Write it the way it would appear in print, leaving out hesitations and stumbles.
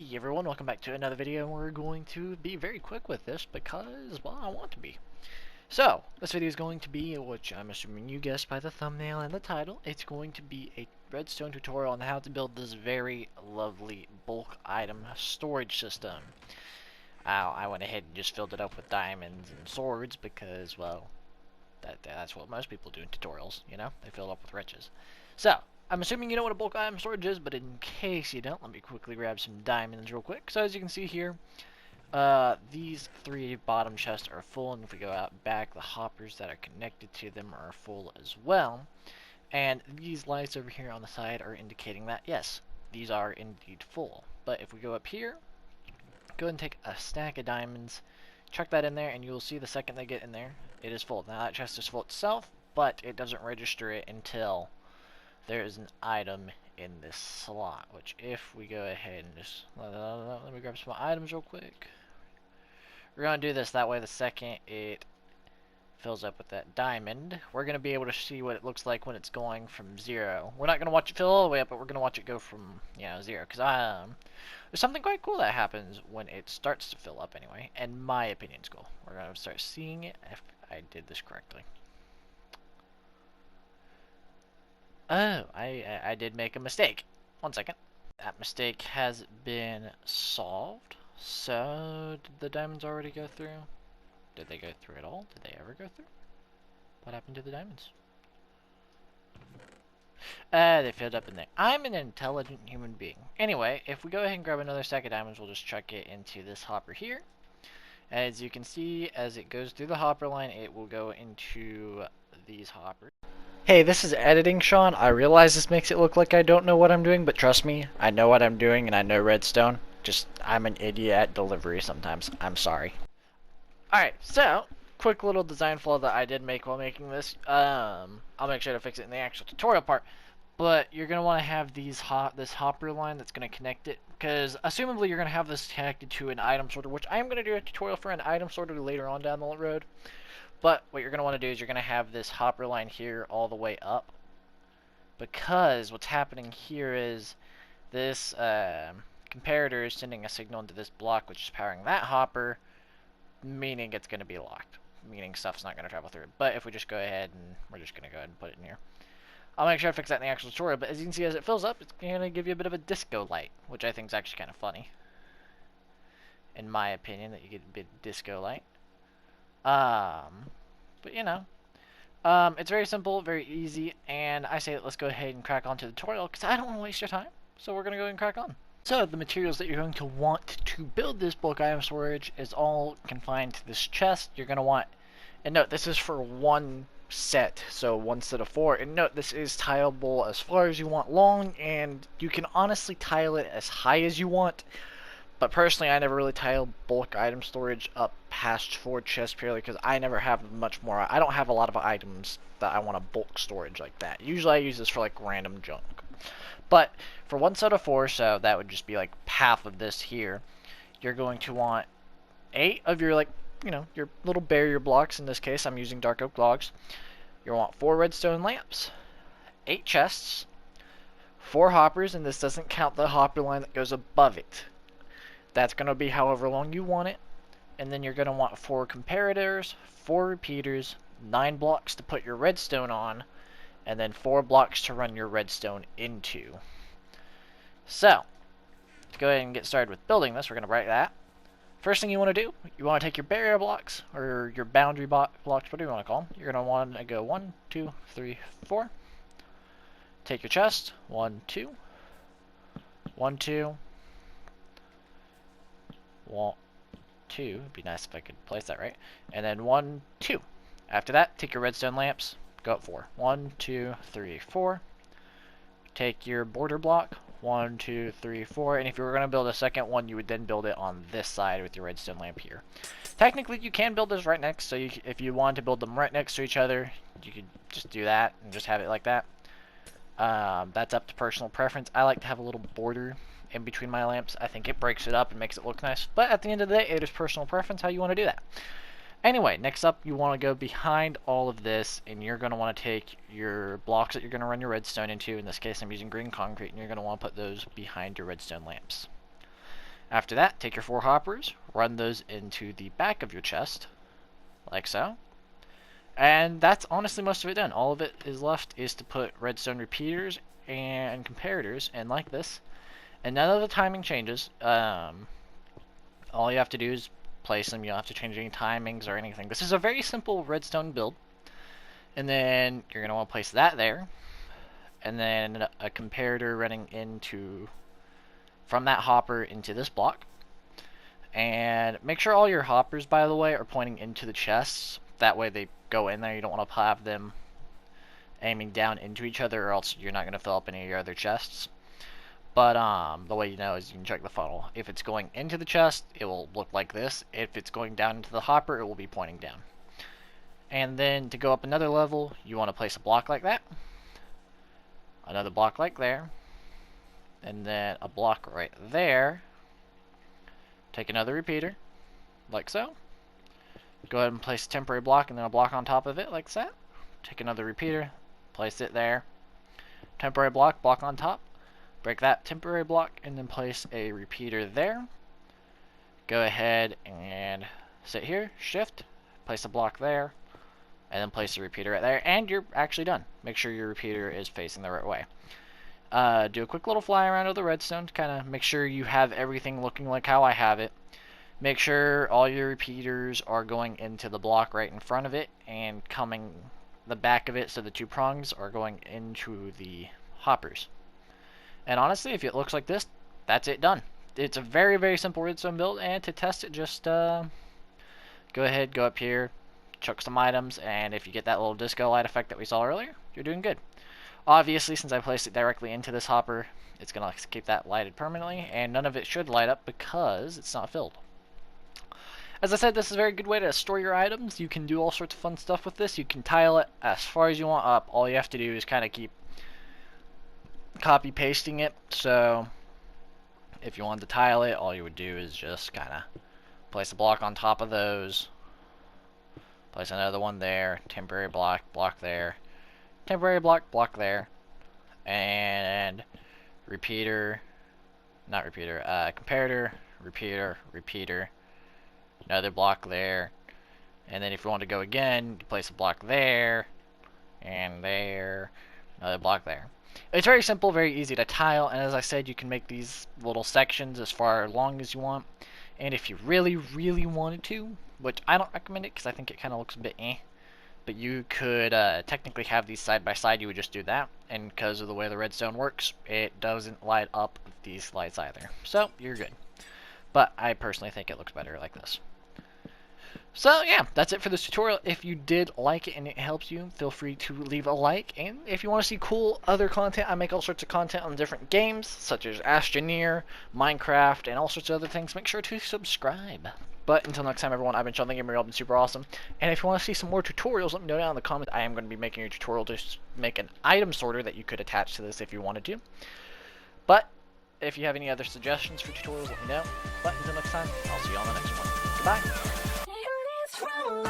Hey everyone, welcome back to another video, and we're going to be very quick with this because, well, I want to be. So, this video is going to be, which I'm assuming you guessed by the thumbnail and the title, it's going to be a redstone tutorial on how to build this very lovely bulk item storage system. I went ahead and just filled it up with diamonds and swords because, well, that's what most people do in tutorials, you know? They fill it up with riches. So, I'm assuming you know what a bulk item storage is, but in case you don't, let me quickly grab some diamonds real quick. So as you can see here, these three bottom chests are full, and if we go out back, the hoppers that are connected to them are full as well. And these lights over here on the side are indicating that, yes, these are indeed full. But if we go up here, go ahead and take a stack of diamonds, chuck that in there, and you'll see the second they get in there, it is full. Now that chest is full itself, but it doesn't register it until there is an item in this slot, which if we go ahead and just let me grab some items real quick. We're going to do this that way the second it fills up with that diamond, we're going to be able to see what it looks like when it's going from 0. We're not going to watch it fill all the way up, but we're going to watch it go from, 0, because there's something quite cool that happens when it starts to fill up anyway, and my opinion's cool. We're going to start seeing it if I did this correctly. Oh, I did make a mistake. One second. That mistake has been solved. So, did the diamonds already go through? Did they go through at all? Did they ever go through? What happened to the diamonds? They filled up in there. I'm an intelligent human being. Anyway, if we go ahead and grab another stack of diamonds, we'll just chuck it into this hopper here. As you can see, as it goes through the hopper line, it will go into these hoppers. Hey, this is editing, Sean. I realize this makes it look like I don't know what I'm doing, but trust me, I know what I'm doing and I know redstone. Just, I'm an idiot at delivery sometimes. I'm sorry. Alright, so, quick little design flaw that I did make while making this. I'll make sure to fix it in the actual tutorial part. But you're going to want to have this hopper line that's going to connect it. Because, assumably, you're going to have this connected to an item sorter, which I am going to do a tutorial for an item sorter later on down the road. But what you're going to want to do is you're going to have this hopper line here all the way up. Because what's happening here is this comparator is sending a signal into this block, which is powering that hopper, meaning it's going to be locked. Meaning stuff's not going to travel through it. But if we just go ahead and we're just going to go ahead and put it in here. I'll make sure I fix that in the actual tutorial, but as you can see, as it fills up, it's going to give you a bit of a disco light, which I think is actually kind of funny. In my opinion, that you get a bit of disco light. But you know, it's very simple, very easy, and I say let's go ahead and crack on to the tutorial because I don't want to waste your time. So we're going to go ahead and crack on. So the materials that you're going to want to build this bulk item storage is all confined to this chest. You're going to want, and note this is for one set, so one set of 4, and note this is tileable as far as you want long, and you can honestly tile it as high as you want. But personally, I never really tile bulk item storage up past 4 chests purely because I never have much more. I don't have a lot of items that I want to bulk storage like that. Usually I use this for like random junk. But for one set of 4, so that would just be like half of this here, you're going to want 8 of your your little barrier blocks. In this case, I'm using dark oak logs. You want 4 redstone lamps, 8 chests, 4 hoppers, and this doesn't count the hopper line that goes above it. That's going to be however long you want it. And then you're going to want 4 comparators, 4 repeaters, 9 blocks to put your redstone on, and then 4 blocks to run your redstone into. So, to go ahead and get started with building this, we're going to write that. First thing you want to do, you want to take your barrier blocks, or your boundary blocks, whatever you want to call them. You're going to want to go 1, 2, 3, 4. Take your chest, 1, 2, 1, 2, 1, 2. It'd be nice if I could place that right. And then 1, 2. After that, take your redstone lamps, go up 4. 1, 2, 3, 4. Take your border block, 1, 2, 3, 4. And if you were going to build a second one, you would then build it on this side with your redstone lamp here. Technically, you can build this right next, so if you wanted to build them right next to each other, you could just do that and just have it like that. That's up to personal preference. I like to have a little border in between my lamps. I think it breaks it up and makes it look nice. But at the end of the day, it is personal preference how you want to do that. Anyway, next up, you want to go behind all of this, and you're going to want to take your blocks that you're going to run your redstone into. In this case, I'm using green concrete, and you're going to want to put those behind your redstone lamps. After that, take your 4 hoppers, run those into the back of your chest, like so. And that's honestly most of it done. All of it is left is to put redstone repeaters and comparators in like this. And none of the timing changes. All you have to do is place them. You don't have to change any timings or anything. This is a very simple redstone build. And then you're going to want to place that there. And then a comparator running into from that hopper into this block. And make sure all your hoppers, by the way, are pointing into the chests. That way they go in there. You don't want to have them aiming down into each other, or else you're not going to fill up any of your other chests. But the way you know is you can check the funnel. If it's going into the chest, it will look like this. If it's going down into the hopper, it will be pointing down. And then to go up another level, you want to place a block like that. Another block like there. And then a block right there. Take another repeater, like so. Go ahead and place a temporary block and then a block on top of it, like that. Take another repeater, place it there. Temporary block, block on top. Break that temporary block and then place a repeater there. Go ahead and sit here, shift, place a block there, and then place a repeater right there, and you're actually done. Make sure your repeater is facing the right way. Do a quick little fly around of the redstone to kind of make sure you have everything looking like how I have it. Make sure all your repeaters are going into the block right in front of it and coming the back of it, so the 2 prongs are going into the hoppers. And honestly, if it looks like this, that's it done. It's a very, very simple redstone build, and to test it, just go ahead, go up here, chuck some items, and if you get that little disco light effect that we saw earlier, you're doing good. Obviously, since I placed it directly into this hopper, it's going to keep that lighted permanently, and none of it should light up because it's not filled. As I said, this is a very good way to store your items. You can do all sorts of fun stuff with this. You can tile it as far as you want up. All you have to do is kind of keep copy pasting it. So if you wanted to tile it, all you would do is just kind of place a block on top of those, place another one there, temporary block, block there, temporary block, block there, and repeater, not repeater, comparator, repeater, repeater, another block there, and then if you want to go again, you place a block there, and there, another block there. It's very simple, very easy to tile, and as I said, you can make these little sections as far long as you want. And if you really, really wanted to, which I don't recommend it because I think it kind of looks a bit but you could technically have these side by side. You would just do that, and because of the way the redstone works, it doesn't light up with these lights either. So you're good. But I personally think it looks better like this. So yeah, that's it for this tutorial. If you did like it and it helps you, feel free to leave a like. And if you want to see cool other content, I make all sorts of content on different games, such as Astroneer, Minecraft, and all sorts of other things. Make sure to subscribe. But until next time, everyone, I've been Sean the Gamer. Y'all been super awesome. And if you want to see some more tutorials, let me know down in the comments. I am going to be making a tutorial to make an item sorter that you could attach to this if you wanted to. But if you have any other suggestions for tutorials, let me know. But until next time, I'll see you on the next one. Goodbye. From